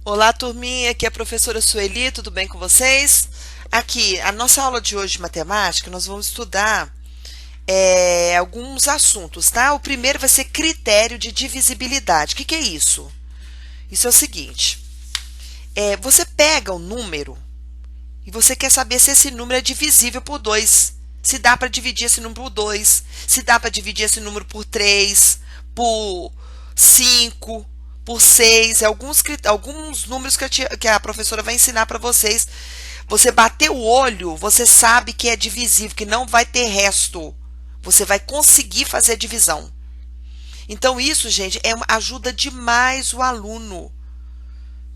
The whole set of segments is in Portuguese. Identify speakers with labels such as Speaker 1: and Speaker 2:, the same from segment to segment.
Speaker 1: Olá, turminha, aqui é a professora Sueli, tudo bem com vocês? Aqui, a nossa aula de hoje de matemática, nós vamos estudar alguns assuntos, tá? O primeiro vai ser critério de divisibilidade. O que é isso? Isso é o seguinte, você pega um número e você quer saber se esse número é divisível por 2, se dá para dividir esse número por 2, se dá para dividir esse número por 3, por 5, por 6, alguns números que a professora vai ensinar para vocês. Você bater o olho, você sabe que é divisível, que não vai ter resto. Você vai conseguir fazer a divisão. Então, isso, gente, ajuda demais o aluno,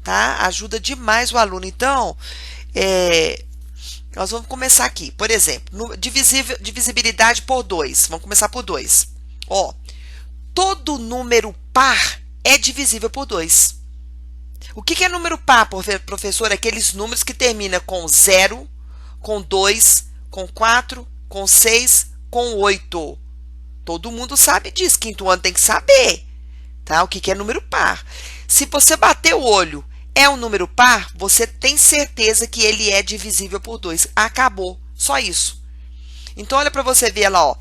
Speaker 1: tá? Ajuda demais o aluno. Então, nós vamos começar aqui. Por exemplo, divisibilidade por 2. Vamos começar por 2. Ó, todo número par é divisível por 2. O que é número par, professor? Aqueles números que terminam com 0, com 2, com 4, com 6, com 8. Todo mundo sabe disso. Quinto ano tem que saber, tá? O que é número par. Se você bater o olho, é um número par, você tem certeza que ele é divisível por 2. Acabou. Só isso. Então, olha para você ver lá, ó.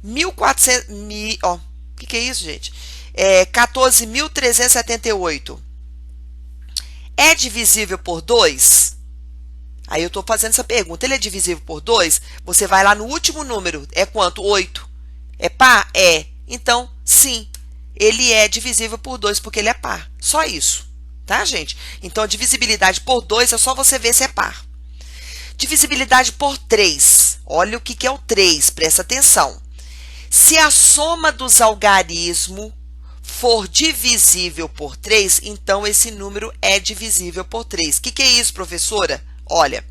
Speaker 1: 1.400... Ó, o que é isso, gente? 14.378. É divisível por 2? Aí eu estou fazendo essa pergunta. Ele é divisível por 2? Você vai lá no último número. É quanto? 8. É par? É. Então, sim. Ele é divisível por 2 porque ele é par. Só isso. Tá, gente? Então, a divisibilidade por 2 é só você ver se é par. Divisibilidade por 3. Olha o que é o 3. Presta atenção. Se a soma dos algarismos for divisível por 3, então esse número é divisível por 3. O que é isso, professora? Olha,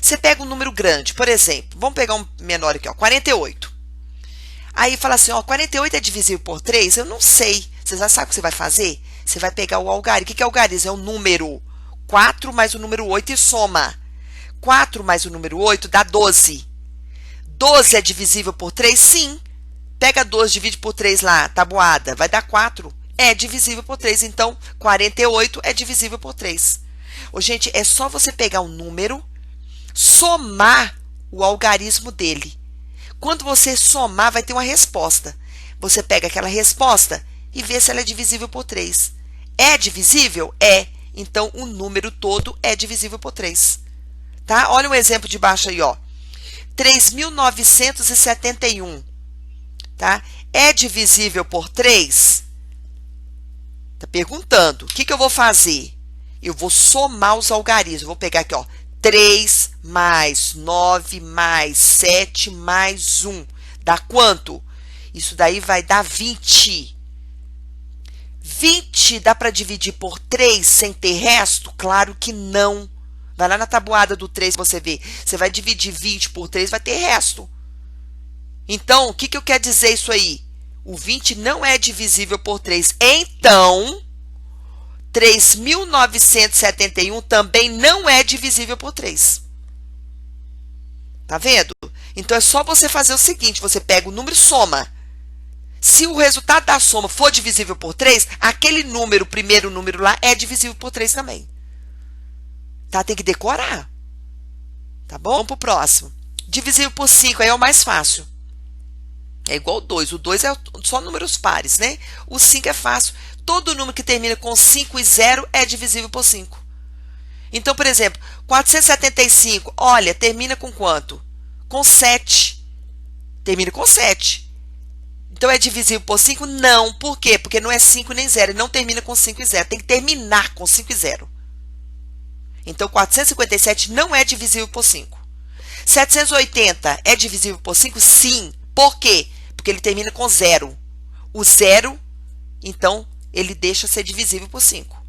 Speaker 1: você pega um número grande, por exemplo, vamos pegar um menor aqui, ó, 48. Aí fala assim, ó, 48 é divisível por 3? Eu não sei. Você já sabe o que você vai fazer? Você vai pegar o algarismo. O que é algarismo? É o número 4 mais o número 8 e soma. 4 mais o número 8 dá 12. 12 é divisível por 3? Sim. Pega 12, divide por 3 lá, tabuada, vai dar 4. É divisível por 3, então 48 é divisível por 3. Ô, gente, é só você pegar um número, somar o algarismo dele. Quando você somar, vai ter uma resposta. Você pega aquela resposta e vê se ela é divisível por 3. É divisível? É. Então, o número todo é divisível por 3. Tá? Olha um exemplo de baixo aí, ó. 3.971. Tá? É divisível por 3? Tá perguntando. O que eu vou fazer? Eu vou somar os algarismos. Vou pegar aqui, ó. 3 mais 9 mais 7 mais 1. Dá quanto? Isso daí vai dar 20. 20 dá para dividir por 3 sem ter resto? Claro que não. Vai lá na tabuada do 3 você vê. Você vai dividir 20 por 3, vai ter resto. Então, o que eu quero dizer isso aí? O 20 não é divisível por 3. Então, 3.971 também não é divisível por 3. Tá vendo? Então, é só você fazer o seguinte, você pega o número e soma. Se o resultado da soma for divisível por 3, aquele número, o primeiro número lá, é divisível por 3 também. Tá? Tem que decorar. Tá bom? Vamos pro próximo. Divisível por 5, aí é o mais fácil. É igual 2. O 2 é só números pares, né? O 5 é fácil. Todo número que termina com 5 e 0 é divisível por 5. Então, por exemplo, 475, olha, termina com quanto? Com 7. Termina com 7. Então, é divisível por 5? Não. Por quê? Porque não é 5 nem 0. Ele não termina com 5 e 0. Tem que terminar com 5 e 0. Então, 457 não é divisível por 5. 780 é divisível por 5? Sim. Por quê? Porque ele termina com 0. O 0, então, ele deixa ser divisível por 5.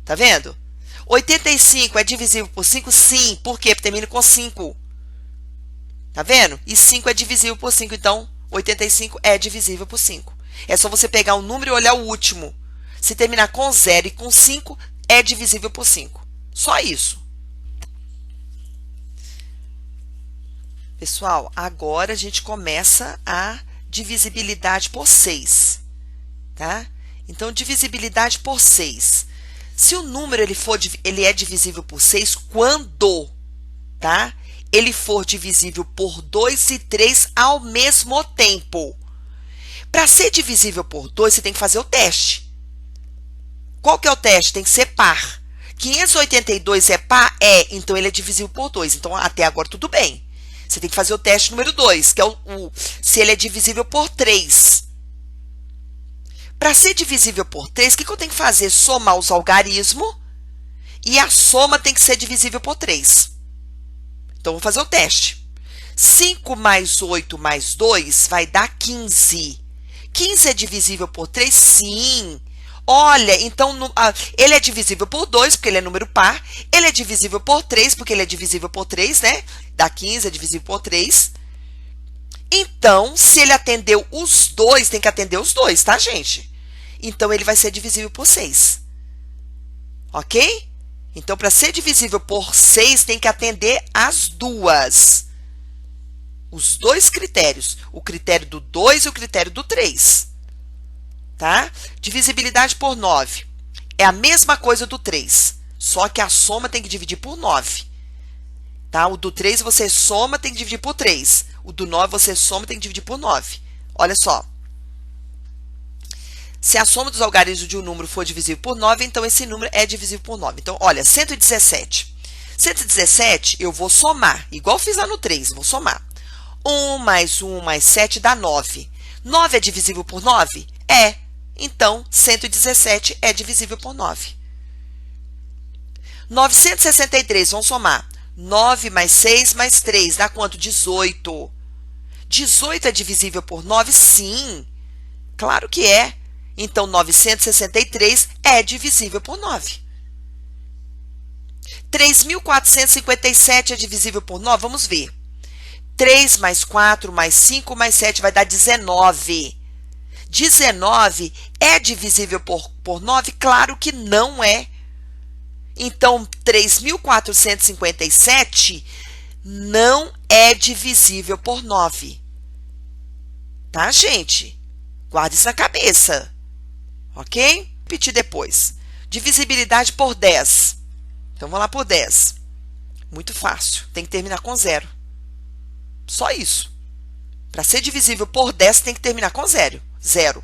Speaker 1: Tá vendo? 85 é divisível por 5? Sim. Por quê? Porque termina com 5. Tá vendo? E 5 é divisível por 5, então 85 é divisível por 5. É só você pegar um número e olhar o último. Se terminar com 0 e com 5, é divisível por 5. Só isso. Pessoal, agora a gente começa a divisibilidade por 6, tá? Então, divisibilidade por 6. Se o número ele é divisível por 6 quando, tá? Ele for divisível por 2 e 3 ao mesmo tempo. Para ser divisível por 2, você tem que fazer o teste. Qual que é o teste? Tem que ser par. 582 é par? É, então ele é divisível por 2. Então, até agora tudo bem. Você tem que fazer o teste número 2, que é se ele é divisível por 3. Para ser divisível por 3, o que eu tenho que fazer? Somar os algarismos e a soma tem que ser divisível por 3. Então, vou fazer o teste. 5 mais 8 mais 2 vai dar 15. 15 é divisível por 3? Sim. Olha, então, ele é divisível por 2, porque ele é número par. Ele é divisível por 3, porque ele é divisível por 3, né? Dá 15, é divisível por 3. Então, se ele atendeu os dois, tem que atender os dois, tá, gente? Então, ele vai ser divisível por 6. Ok? Então, para ser divisível por 6, tem que atender as duas. Os dois critérios. O critério do 2 e o critério do 3. Tá? Divisibilidade por 9. É a mesma coisa do 3. Só que a soma tem que dividir por 9. Tá? O do 3 você soma, tem que dividir por 3. O do 9 você soma, tem que dividir por 9. Olha só. Se a soma dos algarismos de um número for divisível por 9, então esse número é divisível por 9. Então, olha, 117. 117 eu vou somar, igual fiz lá no 3, vou somar. 1 mais 1 mais 7 dá 9. 9 é divisível por 9? É. Então, 117 é divisível por 9. 963, vamos somar. 9 mais 6 mais 3, dá quanto? 18. 18 é divisível por 9? Sim. Claro que é. Então, 963 é divisível por 9. 3.457 é divisível por 9? Vamos ver. 3 mais 4 mais 5 mais 7 vai dar 19. 19 é divisível por 9? Claro que não é. Então, 3.457 não é divisível por 9. Tá, gente? Guarda isso na cabeça. Ok? Repetir depois. Divisibilidade por 10. Então, vamos lá por 10. Muito fácil. Tem que terminar com 0. Só isso. Para ser divisível por 10, tem que terminar com 0. 0.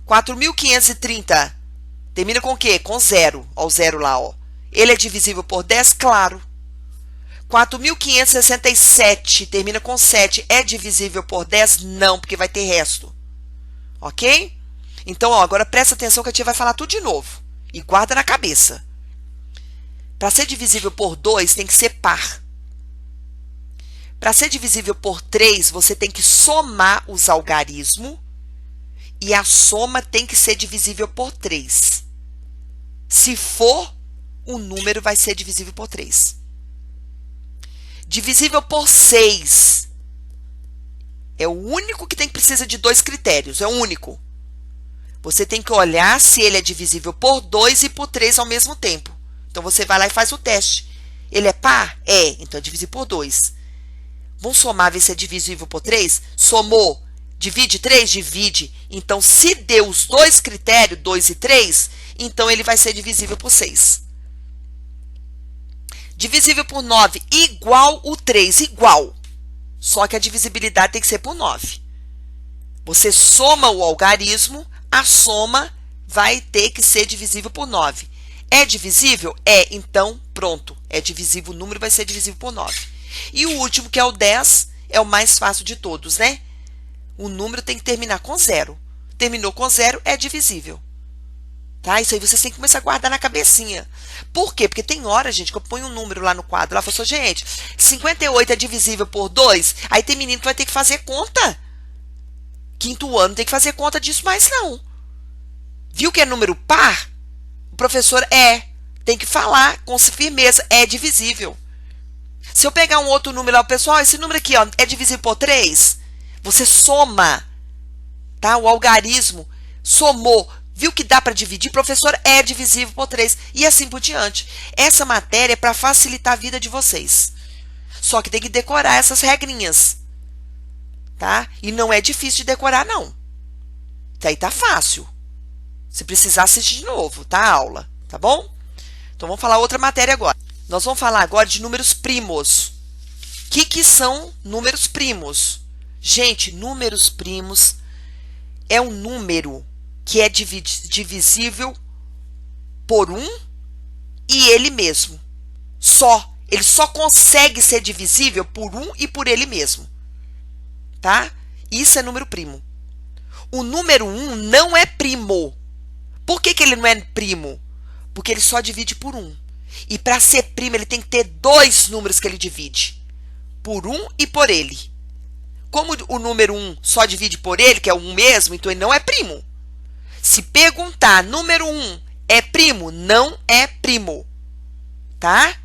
Speaker 1: 4.530 termina com o quê? Com 0. Ó, o 0 lá, ó. Ele é divisível por 10? Claro. 4.567 termina com 7. É divisível por 10? Não, porque vai ter resto. Ok? Então, ó, agora presta atenção que a tia vai falar tudo de novo. E guarda na cabeça. Para ser divisível por 2, tem que ser par. Para ser divisível por 3, você tem que somar os algarismos e a soma tem que ser divisível por 3. Se for, o número vai ser divisível por 3. Divisível por 6 é o único que precisa de dois critérios, é o único. Você tem que olhar se ele é divisível por 2 e por 3 ao mesmo tempo. Então, você vai lá e faz o teste. Ele é par? É, então é divisível por 2. Vamos somar, ver se é divisível por 3? Somou. Divide 3? Divide. Então, se deu os dois critérios, 2 e 3, então ele vai ser divisível por 6. Divisível por 9, igual o 3, igual. Só que a divisibilidade tem que ser por 9. Você soma o algarismo, a soma vai ter que ser divisível por 9. É divisível? É, então pronto. É divisível, o número vai ser divisível por 9. E o último, que é o 10, é o mais fácil de todos, né? O número tem que terminar com 0. Terminou com 0, é divisível. Tá? Isso aí vocês têm que começar a guardar na cabecinha. Por quê? Porque tem hora, gente, que eu ponho um número lá no quadro. Lá, eu falo assim, gente, 58 é divisível por 2? Aí tem menino que vai ter que fazer conta. Quinto ano, não tem que fazer conta disso mais, não. Viu que é número par? O professor tem que falar com firmeza, é divisível. Se eu pegar um outro número lá, pessoal, esse número aqui, ó, é divisível por 3? Você soma, tá? O algarismo somou. Viu que dá para dividir? Professor, é divisível por 3. E assim por diante. Essa matéria é para facilitar a vida de vocês. Só que tem que decorar essas regrinhas. Tá? E não é difícil de decorar, não. Isso aí tá fácil. Se precisar, assistir de novo, tá? A aula. Tá bom? Então, vamos falar outra matéria agora. Nós vamos falar agora de números primos. O que são números primos? Gente, números primos é um número que é divisível por 1 e ele mesmo. Só. Ele só consegue ser divisível por 1 e por ele mesmo. Tá? Isso é número primo. O número 1 não é primo. Por que ele não é primo? Porque ele só divide por 1. E para ser primo, ele tem que ter dois números que ele divide. Por 1 e por ele. Como o número 1 só divide por ele, que é o 1 mesmo, então ele não é primo. Se perguntar, número 1 é primo? Não é primo. Tá?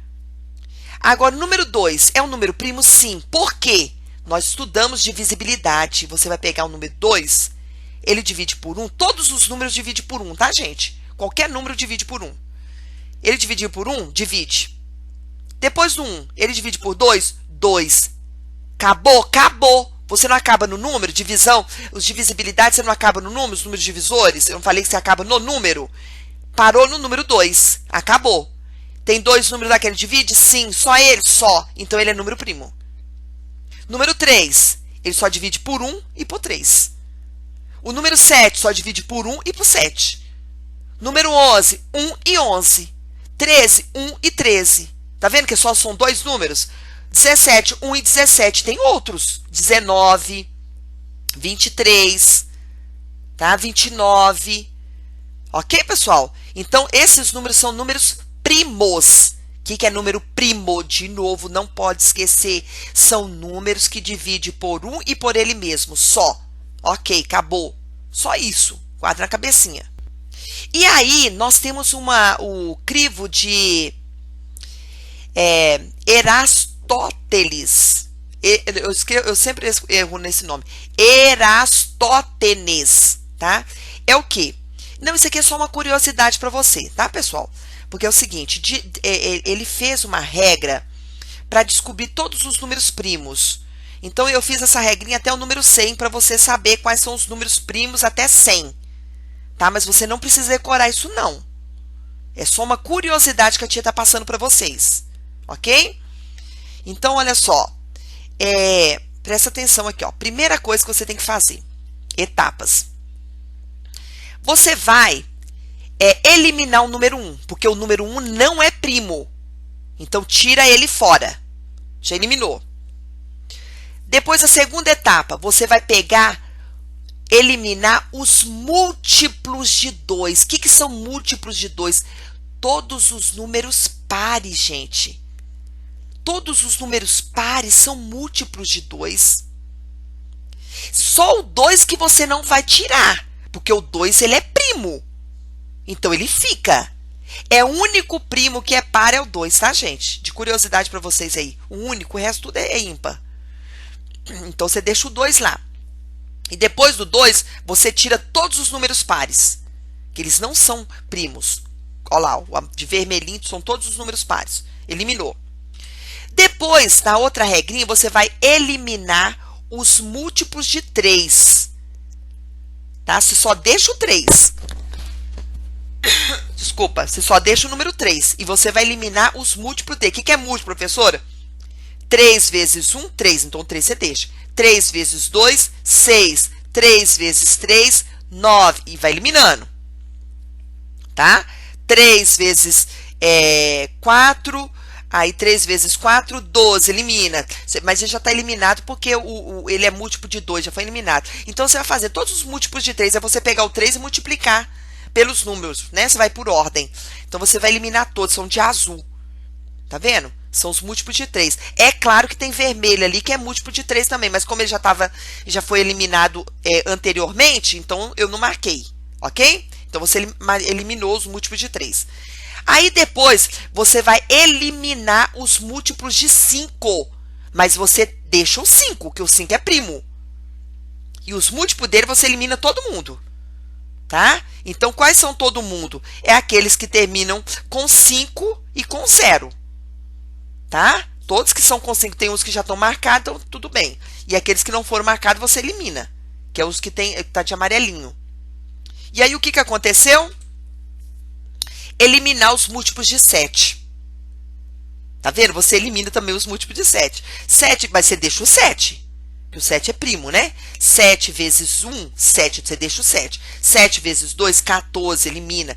Speaker 1: Agora, o número 2 é um número primo? Sim. Por quê? Nós estudamos divisibilidade. Você vai pegar o número 2, ele divide por 1. Todos os números dividem por 1, tá, gente? Qualquer número divide por 1. Ele dividiu por 1? Divide. Depois do 1, ele divide por 2? 2. Acabou, acabou. Você não acaba no número, divisão, os divisibilidades, você não acaba no número, os números divisores. Eu não falei que você acaba no número. Parou no número 2. Acabou. Tem dois números lá que ele divide? Sim, só ele, só. Então, ele é número primo. Número 3, ele só divide por 1 e por 3. O número 7 só divide por 1 e por 7. Número 11, 1 e 11. 13, 1 e 13. Tá vendo que só são dois números? 17, 1 e 17. Tem outros. 19, 23, tá? 29. Ok, pessoal? Então, esses números são números primos. O que é número primo? De novo, não pode esquecer. São números que dividem por 1 e por ele mesmo, só. Ok, acabou. Só isso. Guarda na cabecinha. E aí, nós temos o crivo de Erastóteles. Eu sempre erro nesse nome. Erastótenes, tá? É o quê? Não, isso aqui é só uma curiosidade para você, tá, pessoal? Porque é o seguinte, ele fez uma regra para descobrir todos os números primos. Então, eu fiz essa regrinha até o número 100 para você saber quais são os números primos até 100. Tá? Mas você não precisa decorar isso, não. É só uma curiosidade que a tia está passando para vocês. Ok? Então, olha só. Presta atenção aqui, ó. Primeira coisa que você tem que fazer. Etapas. Você vai eliminar o número 1, porque o número 1 não é primo. Então, tira ele fora. Já eliminou. Depois, a segunda etapa, você vai eliminar os múltiplos de 2. O que são múltiplos de 2? Todos os números pares, gente. Todos os números pares são múltiplos de 2. Só o 2 que você não vai tirar, porque o 2 ele é primo. Então, ele fica. O único primo que é par é o 2, tá, gente? De curiosidade para vocês aí. O único, o resto tudo é ímpar. Então, você deixa o 2 lá. E depois do 2, você tira todos os números pares, que eles não são primos. Olha lá, de vermelhinho são todos os números pares. Eliminou. Depois, na outra regrinha, você vai eliminar os múltiplos de 3. Tá? Você só deixa o 3. Desculpa, você só deixa o número 3. E você vai eliminar os múltiplos dele. O que é múltiplo, professora? 3 vezes 1, 3. Então, 3 você deixa. 3 vezes 2, 6. 3 vezes 3, 9. E vai eliminando. Tá? 3 vezes 4. Aí, 3 vezes 4, 12. Elimina. Mas ele já está eliminado porque ele é múltiplo de 2. Já foi eliminado. Então, você vai fazer todos os múltiplos de 3. É você pegar o 3 e multiplicar pelos números, né? Você vai por ordem. Então, você vai eliminar todos. São de azul. Tá vendo? São os múltiplos de 3. É claro que tem vermelho ali, que é múltiplo de 3 também, mas como ele já foi eliminado anteriormente, então eu não marquei, ok? Então, você eliminou os múltiplos de 3. Aí, depois, você vai eliminar os múltiplos de 5, mas você deixa o 5, que o 5 é primo. E os múltiplos dele, você elimina todo mundo, tá? Então, quais são todo mundo? É aqueles que terminam com 5 e com 0. Tá? Todos que são com 5, tem uns que já estão marcados, então tudo bem. E aqueles que não foram marcados, você elimina. Que é os que tá de amarelinho. E aí, o que aconteceu? eliminar os múltiplos de 7. Tá vendo? Você elimina também os múltiplos de 7. 7, mas você deixa o 7. Que o 7 é primo, né? 7 vezes 1, 7, você deixa o 7. 7 vezes 2, 14, elimina.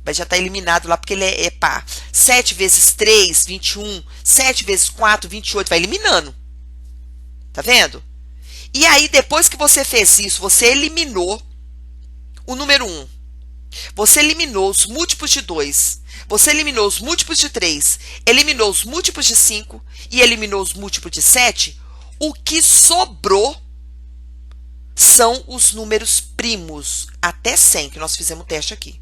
Speaker 1: Mas já está eliminado lá porque ele é par. 7 vezes 3, 21. 7 vezes 4, 28. Vai eliminando. Tá vendo? E aí, depois que você fez isso, você eliminou o número 1. Você eliminou os múltiplos de 2. Você eliminou os múltiplos de 3. Eliminou os múltiplos de 5. E eliminou os múltiplos de 7. O que sobrou são os números primos. Até 100, que nós fizemos o teste aqui.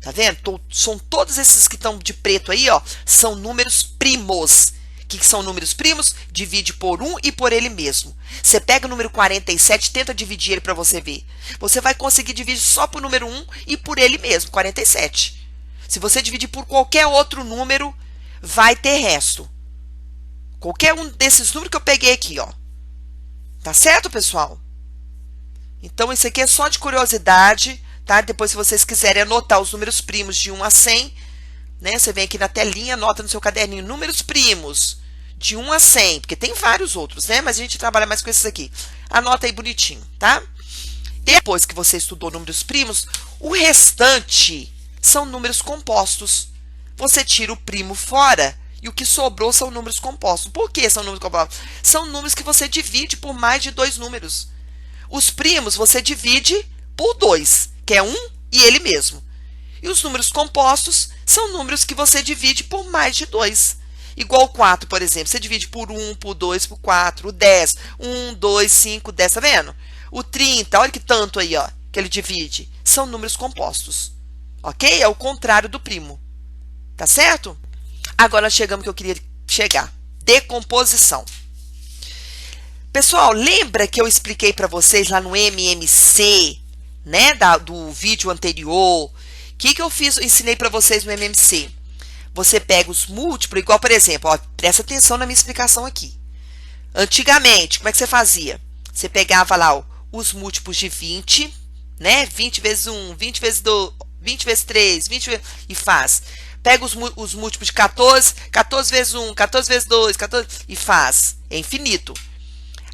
Speaker 1: Tá vendo? São todos esses que estão de preto aí, ó. São números primos. O que são números primos? Divide por 1 e por ele mesmo. Você pega o número 47, tenta dividir ele para você ver. Você vai conseguir dividir só por número 1 e por ele mesmo, 47. Se você dividir por qualquer outro número, vai ter resto. Qualquer um desses números que eu peguei aqui, ó. Tá certo, pessoal? Então, isso aqui é só de curiosidade, tá? Depois, se vocês quiserem anotar os números primos de 1 a 100, né? Você vem aqui na telinha, anota no seu caderninho, números primos de 1 a 100, porque tem vários outros, né? Mas a gente trabalha mais com esses aqui. Anota aí bonitinho, tá? Depois que você estudou números primos, o restante são números compostos. Você tira o primo fora e o que sobrou são números compostos. Por que são números compostos? São números que você divide por mais de 2 números. Os primos você divide por 2, que é 1 e ele mesmo. E os números compostos são números que você divide por mais de 2. Igual o 4, por exemplo. Você divide por 1, por 2, por 4. O 10, 1, 2, 5, 10, tá vendo? O 30, olha que tanto aí, ó, que ele divide. São números compostos. Ok? É o contrário do primo. Tá certo? Agora nós chegamos que eu queria chegar. Decomposição. Pessoal, lembra que eu expliquei para vocês lá no MMC, né, do vídeo anterior? O que eu fiz? Eu ensinei para vocês no MMC. Você pega os múltiplos, igual, por exemplo, ó, presta atenção na minha explicação aqui. Antigamente, como é que você fazia? Você pegava lá ó, os múltiplos de 20, né? 20 vezes 1, 20 vezes 2, 20 vezes 3, 20 vezes... e faz. Pega os múltiplos de 14, 14 vezes 1, 14 vezes 2, 14... e faz. É infinito.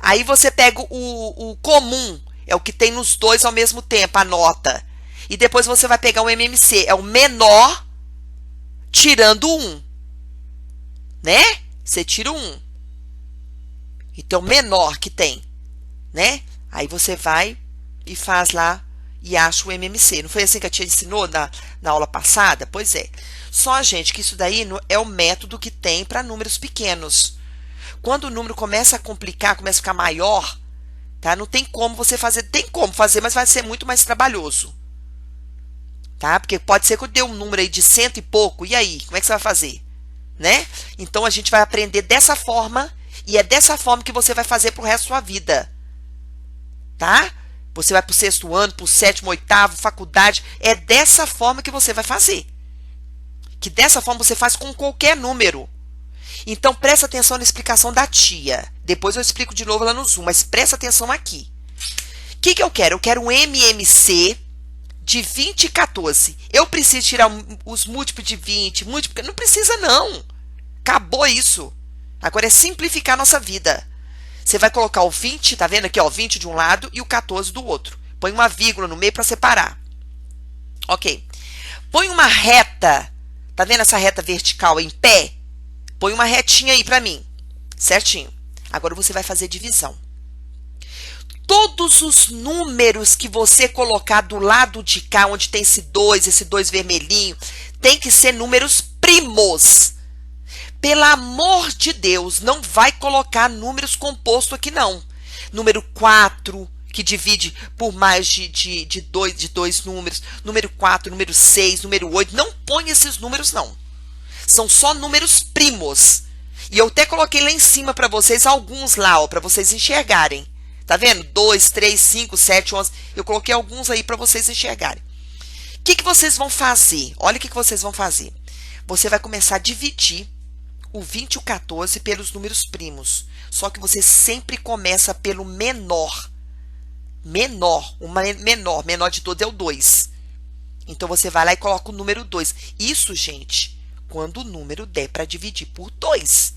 Speaker 1: Aí você pega o comum, é o que tem nos dois ao mesmo tempo, anota. E depois você vai pegar o MMC, é o menor tirando 1. Né? Você tira o 1. Então, o menor que tem, né? Aí você vai e faz lá e acha o MMC. Não foi assim que a tia ensinou na aula passada? Pois é. Só, gente, que isso daí é o método que tem para números pequenos. Quando o número começa a complicar, começa a ficar maior, tá? Não tem como você fazer. Tem como fazer, mas vai ser muito mais trabalhoso. Tá? Porque pode ser que eu dê um número aí de 100 e pouco. E aí? Como é que você vai fazer? Né? Então, a gente vai aprender dessa forma. E é dessa forma que você vai fazer pro resto da sua vida. Tá? Você vai pro 6º ano, pro 7º, 8º, faculdade. É dessa forma que você vai fazer. Que dessa forma você faz com qualquer número. Então, presta atenção na explicação da tia. Depois eu explico de novo lá no Zoom, mas presta atenção aqui. O que eu quero? Eu quero um MMC de 20 e 14. Eu preciso tirar os múltiplos de 20, múltiplos... Não precisa, não. Acabou isso. Agora é simplificar a nossa vida. Você vai colocar o 20, tá vendo aqui, ó, 20 de um lado e o 14 do outro. Põe uma vírgula no meio para separar. Ok. Põe uma reta, tá vendo essa reta vertical em pé? Põe uma retinha aí para mim, certinho. Agora você vai fazer divisão. Todos os números que você colocar do lado de cá, onde tem esse 2 vermelhinho, tem que ser números primos. Pelo amor de Deus, não vai colocar números compostos aqui, não. Número 4, que divide por mais de dois números. Número 4, número 6, número 8. Não põe esses números, não. São só números primos. E eu até coloquei lá em cima para vocês alguns lá, ó, para vocês enxergarem. Tá vendo? 2, 3, 5, 7, 11. Eu coloquei alguns aí para vocês enxergarem. O que vocês vão fazer? Olha o que vocês vão fazer. Você vai começar a dividir o 20 e o 14 pelos números primos. Só que você sempre começa pelo menor. Menor. O menor de todos é o 2. Então, você vai lá e coloca o número 2. Isso, gente, quando o número der para dividir por 2.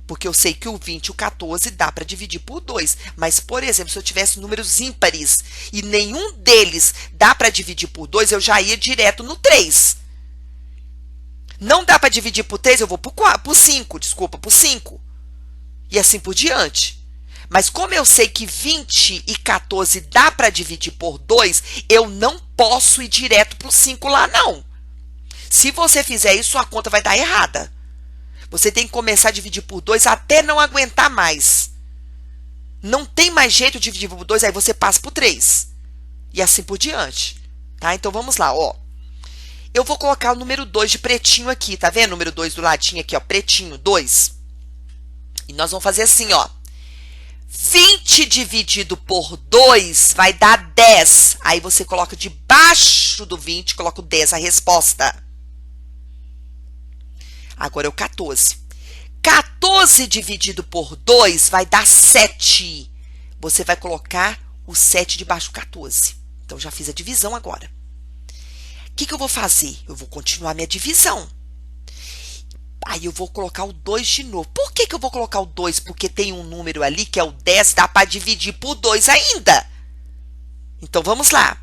Speaker 1: Porque eu sei que o 20 e o 14 dá para dividir por 2. Mas, por exemplo, se eu tivesse números ímpares e nenhum deles dá para dividir por 2, eu já ia direto no 3. Não dá para dividir por 3, eu vou por 5, desculpa, por 5. E assim por diante. Mas como eu sei que 20 e 14 dá para dividir por 2, eu não posso ir direto para o 5 lá, não. Se você fizer isso, a conta vai dar errada. Você tem que começar a dividir por 2 até não aguentar mais. Não tem mais jeito de dividir por 2, aí você passa por 3. E assim por diante. Tá? Então, vamos lá, ó. Eu vou colocar o número 2 de pretinho aqui, tá vendo? O número 2 do ladinho aqui, ó, pretinho, 2. E nós vamos fazer assim, ó. 20 dividido por 2 vai dar 10. Aí você coloca debaixo do 20, coloca o 10, a resposta. Agora é o 14. 14 dividido por 2 vai dar 7. Você vai colocar o 7 debaixo do 14. Então, já fiz a divisão agora. O que eu vou fazer? Eu vou continuar minha divisão. Aí, eu vou colocar o 2 de novo. Por que eu vou colocar o 2? Porque tem um número ali, que é o 10, dá para dividir por 2 ainda. Então, vamos lá.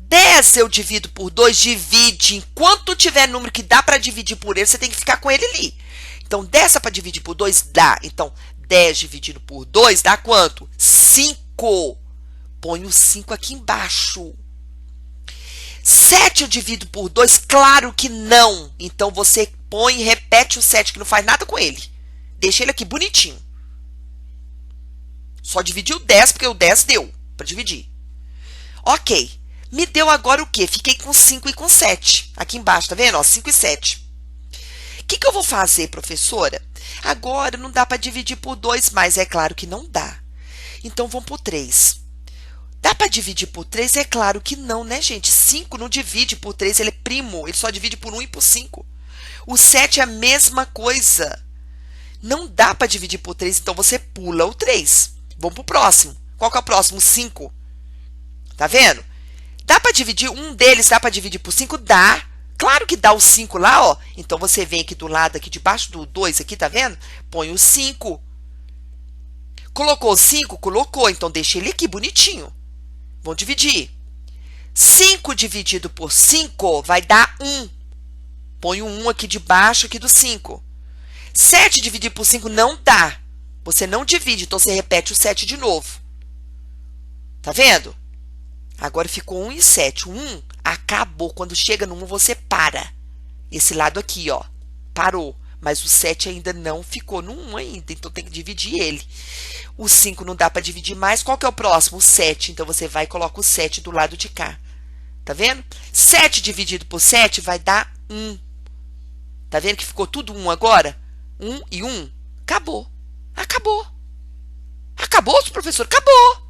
Speaker 1: 10 eu divido por 2, divide. Enquanto tiver número que dá para dividir por ele, você tem que ficar com ele ali. Então, 10 para dividir por 2, dá. Então, 10 dividido por 2 dá quanto? 5. Põe o 5 aqui embaixo. 7 eu divido por 2? Claro que não. Então, você põe e repete o 7, que não faz nada com ele. Deixa ele aqui bonitinho. Só dividiu 10, porque o 10 deu para dividir. Ok. Me deu agora o quê? Fiquei com 5 e com 7. Aqui embaixo, tá vendo? Ó, 5 e 7. O que eu vou fazer, professora? Agora não dá para dividir por 2, mas é claro que não dá. Então, vamos por 3. Dá para dividir por 3? É claro que não, né, gente? 5 não divide por 3, ele é primo. Ele só divide por 1 e por 5. O 7 é a mesma coisa. Não dá para dividir por 3, então você pula o 3. Vamos pro próximo. Qual que é o próximo? 5. Tá vendo? Dá para dividir, um deles dá para dividir por 5? Dá. Claro que dá o 5 lá, ó. Então, você vem aqui do lado, aqui debaixo do 2 aqui, tá vendo? Põe o 5. Colocou o 5? Colocou. Então, deixa ele aqui bonitinho. Vamos dividir. 5 dividido por 5 vai dar 1. Põe o 1 aqui debaixo aqui do 5. 7 dividido por 5 não dá. Você não divide, então você repete o 7 de novo. Tá vendo? Agora ficou 1 e 7. O 1 acabou. Quando chega no 1, você para. Esse lado aqui, ó, parou. Mas o 7 ainda não ficou no 1 ainda, então tem que dividir ele. O 5 não dá para dividir mais. Qual que é o próximo? O 7. Então, você vai e coloca o 7 do lado de cá. Tá vendo? 7 dividido por 7 vai dar 1. Tá vendo que ficou tudo 1 agora? 1 e 1. Acabou. Acabou. Acabou, professor? Acabou.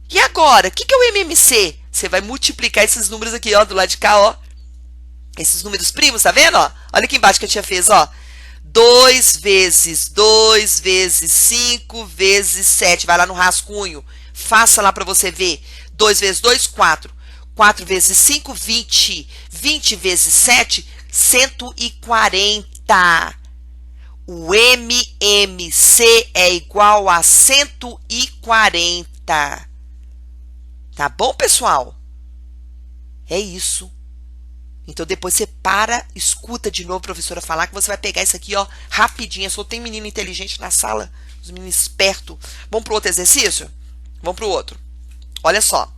Speaker 1: E agora? O que é o MMC? Você vai multiplicar esses números aqui, ó, do lado de cá, ó. Esses números primos, tá vendo, ó? Olha aqui embaixo que eu tinha fez, ó. 2 vezes 2 vezes 5 vezes 7. Vai lá no rascunho. Faça lá para você ver. 2 vezes 2, 4. 4 vezes 5, 20. 20 vezes 7, 140. O MMC é igual a 140. Tá bom, pessoal? É isso. Então, depois você para, escuta de novo a professora falar, que você vai pegar isso aqui, ó, rapidinho. Só tem menino inteligente na sala, os meninos espertos. Vamos pro outro exercício? Vamos pro outro. Olha só.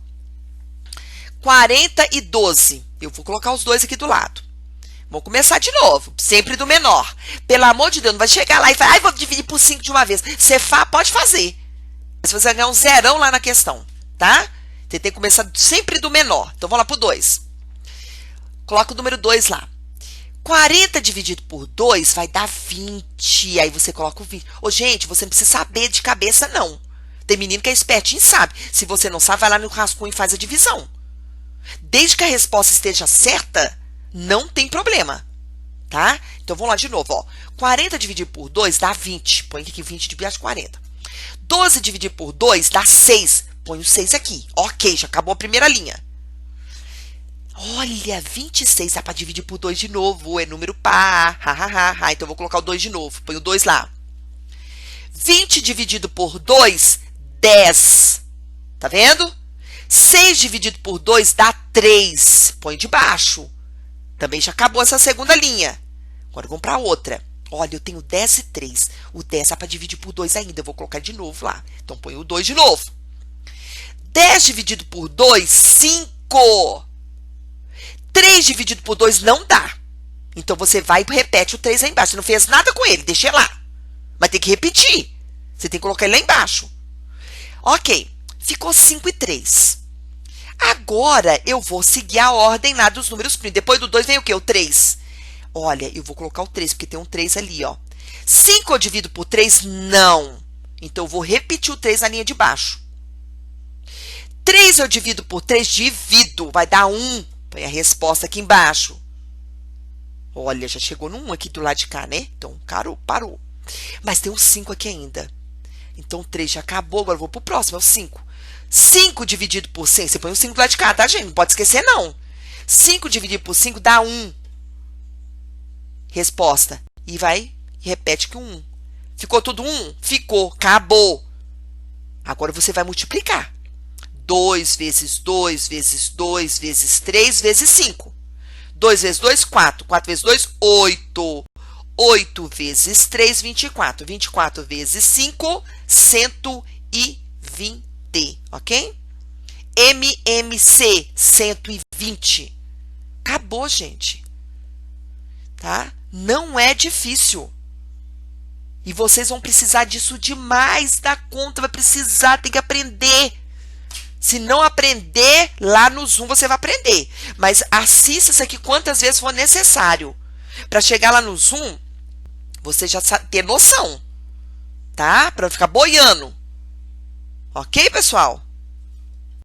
Speaker 1: 40 e 12. Eu vou colocar os dois aqui do lado. Vamos começar de novo, sempre do menor. Pelo amor de Deus, não vai chegar lá e falar, ai, vou dividir por 5 de uma vez. Você pode fazer. Mas você vai ganhar um zerão lá na questão, tá? Você tem que começar sempre do menor. Então, vamos lá pro 2. Coloca o número 2 lá. 40 dividido por 2 vai dar 20. Aí você coloca o 20. Ô, gente, você não precisa saber de cabeça, não. Tem menino que é espertinho e sabe. Se você não sabe, vai lá no rascunho e faz a divisão. Desde que a resposta esteja certa, não tem problema. Tá? Então, vamos lá de novo, ó. 40 dividido por 2 dá 20. Põe aqui 20 dividido por 40. 12 dividido por 2 dá 6. Põe o 6 aqui. Ok, já acabou a primeira linha. Olha, 26 dá para dividir por 2 de novo. É número par. Ha, ha, ha, ha. Então, eu vou colocar o 2 de novo. Põe o 2 lá. 20 dividido por 2, 10. Tá vendo? 6 dividido por 2 dá 3. Põe de baixo. Também já acabou essa segunda linha. Agora vamos para outra. Olha, eu tenho 10 e 3. O 10 dá para dividir por 2 ainda. Eu vou colocar de novo lá. Então, põe o 2 de novo. 10 dividido por 2, 5. 3 dividido por 2 não dá. Então, você vai e repete o 3 lá embaixo. Você não fez nada com ele, deixa lá. Mas tem que repetir. Você tem que colocar ele lá embaixo. Ok, ficou 5 e 3. Agora, eu vou seguir a ordem lá dos números primos. Depois do 2 vem o quê? O 3. Olha, eu vou colocar o 3, porque tem um 3 ali, ó. 5 eu divido por 3? Não. Então, eu vou repetir o 3 na linha de baixo. 3 eu divido por 3? Divido. Vai dar 1. Põe a resposta aqui embaixo. Olha, já chegou no 1 aqui do lado de cá, né? Então, parou. Mas tem um 5 aqui ainda. Então, o 3 já acabou. Agora eu vou pro próximo, é o 5. 5 dividido por 100. Você põe o 5 do lado de cá, tá, gente? Não pode esquecer, não. 5 dividido por 5 dá 1. Resposta. E vai e repete que o 1. Ficou tudo 1? Ficou. Acabou. Agora você vai multiplicar. 2 vezes 2 vezes 2 vezes 3 vezes 5. 2 vezes 2, 4. 4 vezes 2, 8. 8 vezes 3, 24. 24 vezes 5, 120. Ok? MMC, 120. Acabou, gente. Tá? Não é difícil. E vocês vão precisar disso demais da conta. Vai precisar, tem que aprender. Se não aprender, lá no Zoom você vai aprender. Mas assista isso aqui quantas vezes for necessário. Para chegar lá no Zoom, você já ter noção. Tá? Para não ficar boiando. Ok, pessoal?